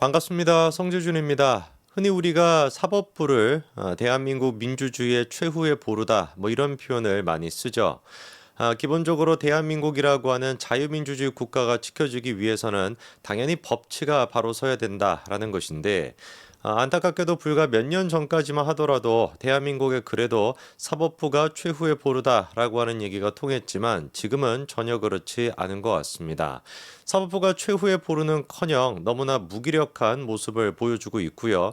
반갑습니다. 성재준입니다. 흔히 우리가 사법부를 대한민국 민주주의의 최후의 보루다 뭐 이런 표현을 많이 쓰죠. 기본적으로 대한민국이라고 하는 자유민주주의 국가가 지켜지기 위해서는 당연히 법치가 바로 서야 된다라는 것인데 안타깝게도 불과 몇 년 전까지만 하더라도 대한민국에 그래도 사법부가 최후의 보루다라고 하는 얘기가 통했지만 지금은 전혀 그렇지 않은 것 같습니다. 사법부가 최후의 보루는커녕 너무나 무기력한 모습을 보여주고 있고요.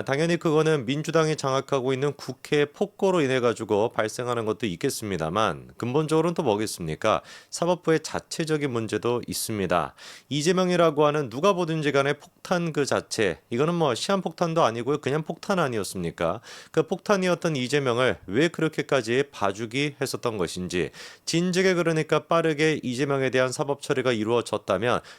당연히 그거는 민주당이 장악하고 있는 국회 폭거로 인해 가지고 발생하는 것도 있겠습니다만 근본적으로는 또 뭐겠습니까? 사법부의 자체적인 문제도 있습니다. 이재명이라고 하는 누가 보든지 간에 폭탄 그 자체 이거는 뭐 시한폭탄도 아니고요. 그냥 폭탄 아니었습니까? 그 폭탄이었던 이재명을 왜 그렇게까지 봐주기 했었던 것인지 진즉에 그러니까 빠르게 이재명에 대한 사법 처리가 이루어졌다면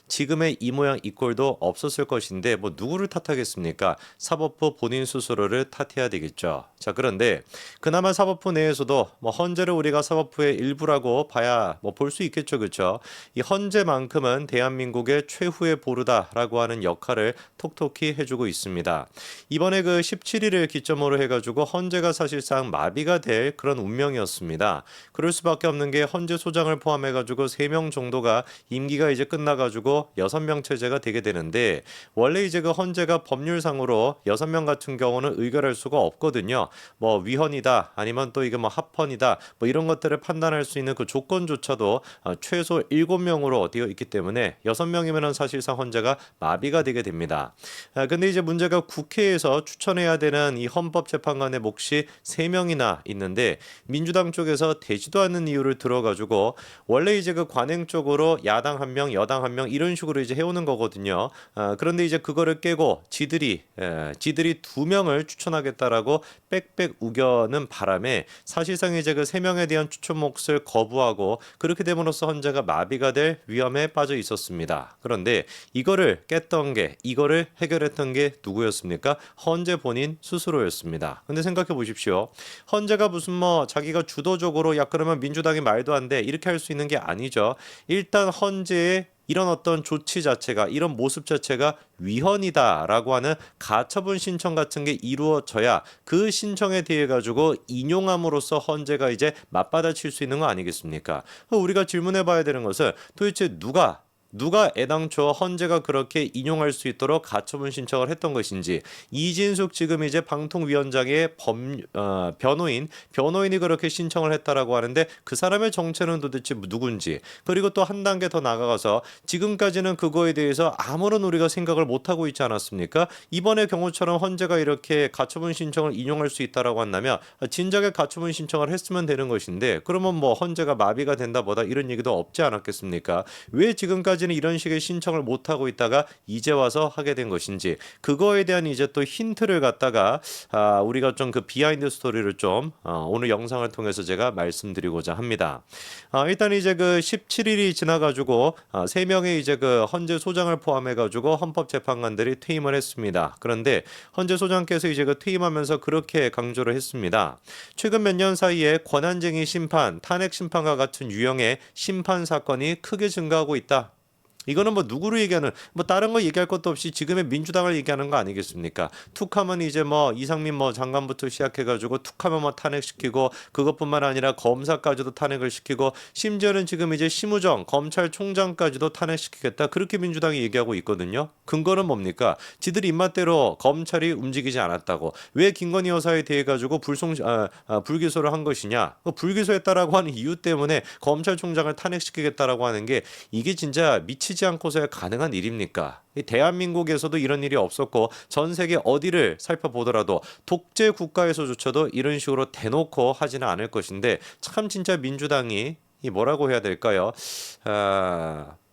지금의 이 모양 이 꼴도 없었을 것인데 뭐 누구를 탓하겠습니까? 사법부 본인 스스로를 탓해야 되겠죠. 자, 그런데 그나마 사법부 내에서도 뭐 헌재를 우리가 사법부의 일부라고 봐야 뭐 볼 수 있겠죠. 그렇죠? 이 헌재만큼은 대한민국의 최후의 보루다라고 하는 역할을 톡톡히 해주고 있습니다. 이번에 그 17일을 기점으로 해가지고 헌재가 사실상 마비가 될 그런 운명이었습니다. 그럴 수밖에 없는 게 헌재 소장을 포함해가지고 3명 정도가 임기가 이제 끝나가지고 6명 체제가 되게 되는데 원래 이제 그 헌재가 법률상으로 6명 같은 경우는 의결할 수가 없거든요. 뭐 위헌이다 아니면 또 이게 뭐 합헌이다 뭐 이런 것들을 판단할 수 있는 그 조건조차도 최소 7명으로 되어 있기 때문에 6명이면은 사실상 헌재가 마비가 되게 됩니다. 근데 이제 문제가 국회에서 추천해야 되는 이 헌법재판관의 몫이 3명이나 있는데 민주당 쪽에서 되지도 않는 이유를 들어가지고 원래 이제 그 관행 쪽으로 야당 1명, 여당 1명 이런 식으로 이제 해오는 거거든요. 그런데 이제 그거를 깨고 지들이 2명을 추천하겠다라고 빽빽 우겨는 바람에 사실상 이제 그 3명에 대한 추천 몫을 거부하고 그렇게 됨으로써 헌재가 마비가 될 위험에 빠져 있었습니다. 그런데 이거를 이거를 해결했던 게 누구였습니까? 헌재 본인 스스로였습니다. 근데 생각해 보십시오. 헌재가 무슨 뭐 자기가 주도적으로 야 그러면 민주당이 말도 안 돼 이렇게 할 수 있는 게 아니죠. 일단 헌재의 이런 어떤 조치 자체가 이런 모습 자체가 위헌이다라고 하는 가처분 신청 같은 게 이루어져야 그 신청에 대해 가지고 인용함으로써 헌재가 이제 맞받아칠 수 있는 거 아니겠습니까? 우리가 질문해 봐야 되는 것은 도대체 누가 애당초 헌재가 그렇게 인용할 수 있도록 가처분 신청을 했던 것인지 이진숙 지금 이제 방통위원장의 변호인이 그렇게 신청을 했다라고 하는데 그 사람의 정체는 도대체 누군지 그리고 또 한 단계 더 나아가서 지금까지는 그거에 대해서 아무런 우리가 생각을 못하고 있지 않았습니까? 이번의 경우처럼 헌재가 이렇게 가처분 신청을 인용할 수 있다라고 한다면 진작에 가처분 신청을 했으면 되는 것인데 그러면 뭐 헌재가 마비가 된다 보다 이런 얘기도 없지 않았겠습니까? 왜 지금까지는 이런 식의 신청을 못하고 있다가 이제 와서 하게 된 것인지 그거에 대한 이제 또 힌트를 갖다가 우리가 좀 그 비하인드 스토리를 좀 오늘 영상을 통해서 제가 말씀드리고자 합니다. 일단 이제 그 17일이 지나가지고 3명의 이제 그 헌재 소장을 포함해가지고 헌법재판관들이 퇴임을 했습니다. 그런데 헌재 소장께서 이제 그 퇴임하면서 그렇게 강조를 했습니다. 최근 몇 년 사이에 권한쟁의 심판, 탄핵 심판과 같은 유형의 심판 사건이 크게 증가하고 있다. 이거는 뭐 누구를 얘기하는 뭐 다른 거 얘기할 것도 없이 지금의 민주당을 얘기하는 거 아니겠습니까? 툭하면 이제 뭐 이상민 뭐 장관부터 시작해가지고 툭하면 뭐 탄핵시키고 그것뿐만 아니라 검사까지도 탄핵을 시키고 심지어는 지금 이제 심우정 검찰총장까지도 탄핵시키겠다 그렇게 민주당이 얘기하고 있거든요. 근거는 뭡니까? 지들 입맛대로 검찰이 움직이지 않았다고 왜 김건희 여사에 대해 가지고 불기소를 한 것이냐? 불기소했다라고 하는 이유 때문에 검찰총장을 탄핵시키겠다라고 하는 게 이게 진짜 미치지 않고서야 가능한 일입니까? 대한민국에서도 이런 일이 없었고 전 세계 어디를 살펴보더라도 독재 국가에서조차도 이런 식으로 대놓고 하지는 않을 것인데 참 진짜 민주당이 이 뭐라고 해야 될까요?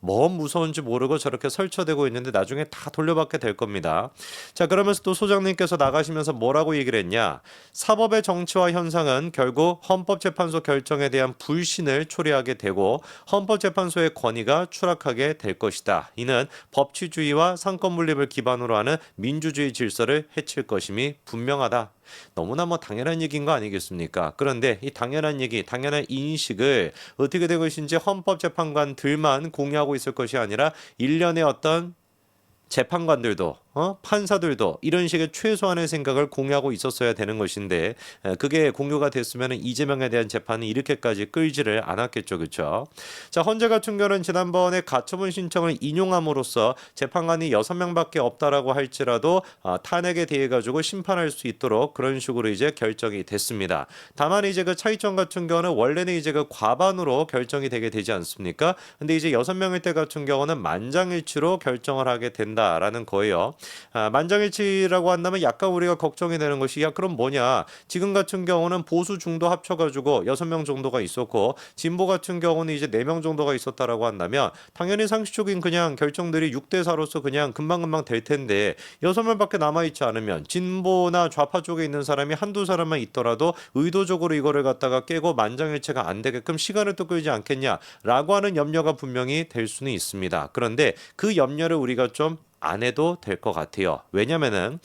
뭐 무서운지 모르고 저렇게 설쳐대고 있는데 나중에 다 돌려받게 될 겁니다. 자, 그러면서 또 소장님께서 나가시면서 뭐라고 얘기를 했냐? 사법의 정치화 현상은 결국 헌법재판소 결정에 대한 불신을 초래하게 되고 헌법재판소의 권위가 추락하게 될 것이다. 이는 법치주의와 상권분립을 기반으로 하는 민주주의 질서를 해칠 것임이 분명하다. 너무나 뭐 당연한 얘기인 거 아니겠습니까? 그런데 이 당연한 얘기, 당연한 인식을 어떻게 된 것인지 헌법재판관들만 공유하고 있을 것이 아니라 일련의 어떤 재판관들도 판사들도 이런 식의 최소한의 생각을 공유하고 있었어야 되는 것인데 그게 공유가 됐으면 이재명에 대한 재판이 이렇게까지 끌지를 않았겠죠. 그렇죠? 자, 헌재 같은 경우는 지난번에 가처분 신청을 인용함으로써 재판관이 6명밖에 없다라고 할지라도 탄핵에 대해 가지고 심판할 수 있도록 그런 식으로 이제 결정이 됐습니다. 다만 이제 그 차이점 같은 경우는 원래는 이제 그 과반으로 결정이 되게 되지 않습니까? 근데 이제 6명일 때 같은 경우는 만장일치로 결정을 하게 된다라는 거예요. 만장일치라고 한다면 약간 우리가 걱정이 되는 것이 야 그럼 뭐냐? 지금 같은 경우는 보수 중도 합쳐가지고 6명 정도가 있었고 진보 같은 경우는 이제 4명 정도가 있었다라고 한다면 당연히 상식적인 그냥 결정들이 6대4로서 그냥 금방금방 될 텐데 6명밖에 남아있지 않으면 진보나 좌파 쪽에 있는 사람이 한두 사람만 있더라도 의도적으로 이거를 갖다가 깨고 만장일치가 안 되게끔 시간을 또 끌지 않겠냐라고 하는 염려가 분명히 될 수는 있습니다. 그런데 그 염려를 우리가 좀 안 해도 될 것 같아요. 왜냐면은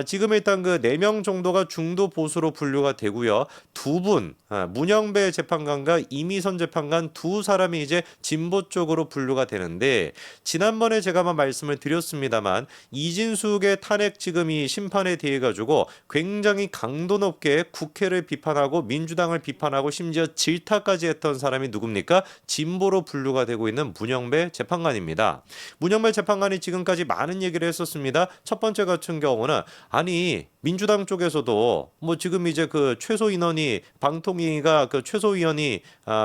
지금 일단 그 4명 정도가 중도 보수로 분류가 되고요. 두 분 문영배 재판관과 이미선 재판관 두 사람이 이제 진보 쪽으로 분류가 되는데 지난번에 제가 한번 말씀을 드렸습니다만 이진숙의 탄핵 지금 이 심판에 대해 가지고 굉장히 강도 높게 국회를 비판하고 민주당을 비판하고 심지어 질타까지 했던 사람이 누굽니까? 진보로 분류가 되고 있는 문영배 재판관입니다. 문영배 재판관이 지금까지 많은 얘기를 했었습니다. 첫 번째 같은 경우는 아니 민주당 쪽에서도 뭐 지금 이제 그 최소 인원이 방통위가 그 최소위원이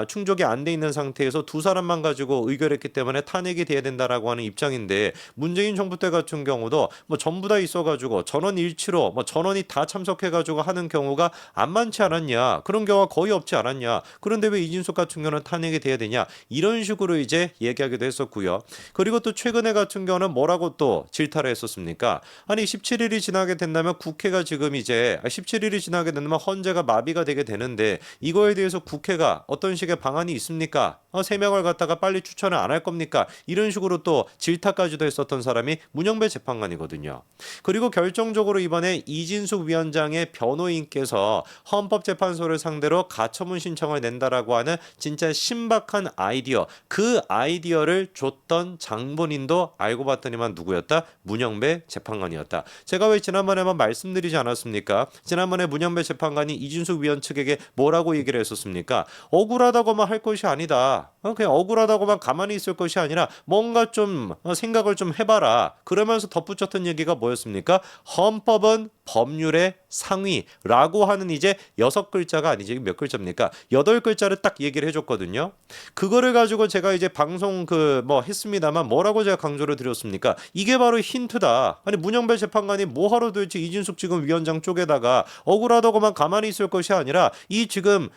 충족이 안 돼 있는 상태에서 두 사람만 가지고 의결했기 때문에 탄핵이 돼야 된다라고 하는 입장인데 문재인 정부 때 같은 경우도 뭐 전부 다 있어가지고 전원 일치로 뭐 전원이 다 참석해가지고 하는 경우가 안 많지 않았냐 그런 경우가 거의 없지 않았냐 그런데 왜 이진숙 같은 경우는 탄핵이 돼야 되냐 이런 식으로 이제 얘기하기도 했었고요. 그리고 또 최근에 같은 경우는 뭐라고 또 질타를 했었습니까? 아니 17일이 지나게 된다면 국회가 지금 이제 17일이 지나게 된다면 헌재가 마비가 되게 되는데 이거에 대해서 국회가 어떤 식의 방안이 있습니까? 3명을 갖다가 빨리 추천을 안 할 겁니까? 이런 식으로 또 질타까지도 했었던 사람이 문영배 재판관이거든요. 그리고 결정적으로 이번에 이진숙 위원장의 변호인께서 헌법재판소를 상대로 가처분 신청을 낸다라고 하는 진짜 신박한 아이디어 그 아이디어를 줬던 장본인도 알고 봤더니만 누구였다? 문영배 재판관이었다. 제가 왜 지난번에 한번 말씀드리지 않았습니까? 지난번에 문영배 재판관이 이진숙 위원 측에게 뭐라고 얘기를 했었습니까? 억울하다고만 할 것이 아니다. 그냥 억울하다고만 가만히 있을 것이 아니라 뭔가 좀 생각을 좀 해봐라. 그러면서 덧붙였던 얘기가 뭐였습니까? 헌법은 법률의 상위라고 하는 이제 6글자가 아니지 몇 글자입니까? 8글자를 딱 얘기를 해줬거든요. 그거를 가지고 제가 이제 방송 했습니다만 뭐라고 제가 강조를 드렸습니까? 이게 바로 힌트다. 아니 문영배 재판관이 뭐하러 도대체 이진숙 지금 위원장 쪽에다가 억울하다고만 가만히 있을 것이 아니라 이 지금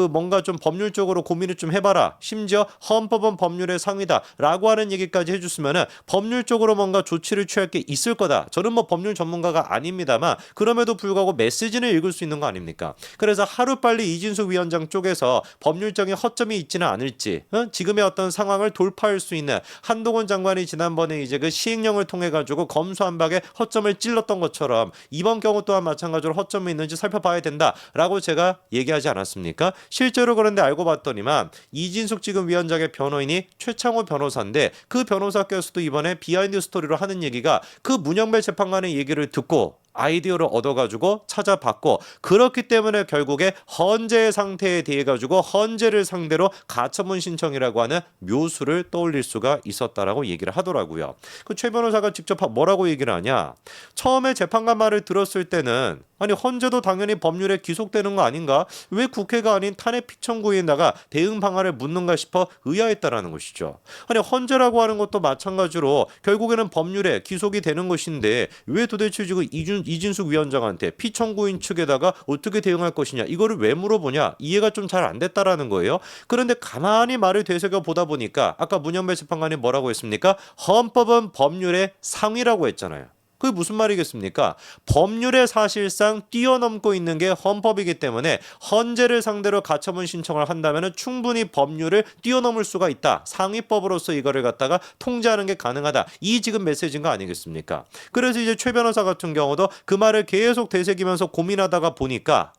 뭔가 좀 법률적으로 고민을 좀 해봐라. 심지어 헌법은 법률의 상위다라고 하는 얘기까지 해줬으면은 법률적으로 뭔가 조치를 취할 게 있을 거다. 저는 뭐 법률 전문가가 아닙니다만 그럼에도 불구하고 메시지는 읽을 수 있는 거 아닙니까? 그래서 하루빨리 이진숙 위원장 쪽에서 법률적인 허점이 있지는 않을지 지금의 어떤 상황을 돌파할 수 있는 한동훈 장관이 지난번에 이제 그 시행령을 통해 가지고 검수완박에 허점을 찔렀던 것처럼 이번 경우 또한 마찬가지로 허점이 있는지 살펴봐야 된다라고 제가 얘기하지 않았습니까? 실제로 그런데 알고 봤더니만 이진숙 지금 위원장의 변호인이 최창호 변호사인데 그 변호사께서도 이번에 비하인드 스토리로 하는 얘기가 그 문영배 재판관의 얘기를 듣고 아이디어를 얻어가지고 찾아봤고 그렇기 때문에 결국에 헌재 상태에 대해 가지고 헌재를 상대로 가처분 신청이라고 하는 묘수를 떠올릴 수가 있었다라고 얘기를 하더라고요. 그 최 변호사가 직접 뭐라고 얘기를 하냐? 처음에 재판관 말을 들었을 때는 아니 헌재도 당연히 법률에 귀속되는 거 아닌가? 왜 국회가 아닌 탄핵 피청구에다가 대응 방안을 묻는가 싶어 의아했다라는 것이죠. 아니 헌재라고 하는 것도 마찬가지로 결국에는 법률에 귀속이 되는 것인데 왜 도대체 지금 이진숙 위원장한테 피청구인 측에다가 어떻게 대응할 것이냐 이거를 왜 물어보냐 이해가 좀 잘 안 됐다라는 거예요. 그런데 가만히 말을 되새겨 보다 보니까 아까 문영배 재판관이 뭐라고 했습니까? 헌법은 법률의 상위라고 했잖아요. 그게 무슨 말이겠습니까? 법률에 사실상 뛰어넘고 있는 게 헌법이기 때문에 헌재를 상대로 가처분 신청을 한다면 충분히 법률을 뛰어넘을 수가 있다. 상위법으로서 이거를 갖다가 통제하는 게 가능하다. 이 지금 메시지인 거 아니겠습니까? 그래서 이제 최 변호사 같은 경우도 그 말을 계속 되새기면서 고민하다가 보니까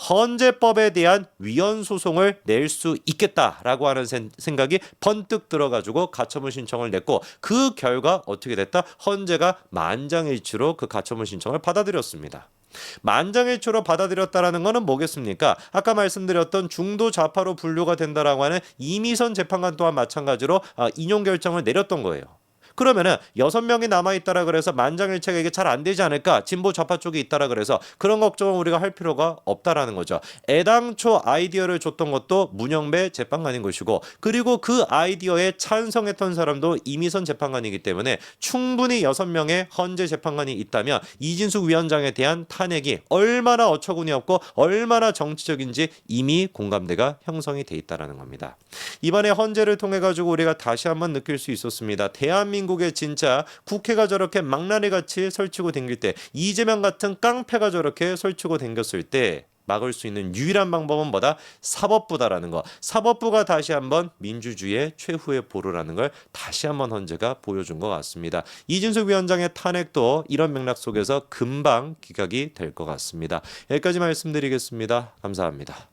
헌재법에 대한 위헌 소송을 낼 수 있겠다라고 하는 생각이 번뜩 들어가지고 가처분 신청을 냈고 그 결과 어떻게 됐다? 헌재가 만장일치로 그 가처분 신청을 받아들였습니다. 만장일치로 받아들였다라는 것은 뭐겠습니까? 아까 말씀드렸던 중도 좌파로 분류가 된다라고 하는 이미선 재판관 또한 마찬가지로 인용 결정을 내렸던 거예요. 그러면은 6명이 남아있다라 그래서 만장일치가 이게 잘 안 되지 않을까? 진보 좌파 쪽이 있다라 그래서 그런 걱정은 우리가 할 필요가 없다라는 거죠. 애당초 아이디어를 줬던 것도 문영배 재판관인 것이고, 그리고 그 아이디어에 찬성했던 사람도 이미선 재판관이기 때문에 충분히 6명의 헌재 재판관이 있다면 이진숙 위원장에 대한 탄핵이 얼마나 어처구니 없고 얼마나 정치적인지 이미 공감대가 형성이 돼 있다라는 겁니다. 이번에 헌재를 통해 가지고 우리가 다시 한번 느낄 수 있었습니다. 대한민국의 진짜 국회가 저렇게 망나니같이 설치고 댕길 때, 이재명 같은 깡패가 저렇게 설치고 댕겼을 때 막을 수 있는 유일한 방법은 뭐다? 사법부다라는 거. 사법부가 다시 한번 민주주의의 최후의 보루라는 걸 다시 한번 헌재가 보여준 것 같습니다. 이진숙 위원장의 탄핵도 이런 맥락 속에서 금방 기각이 될 것 같습니다. 여기까지 말씀드리겠습니다. 감사합니다.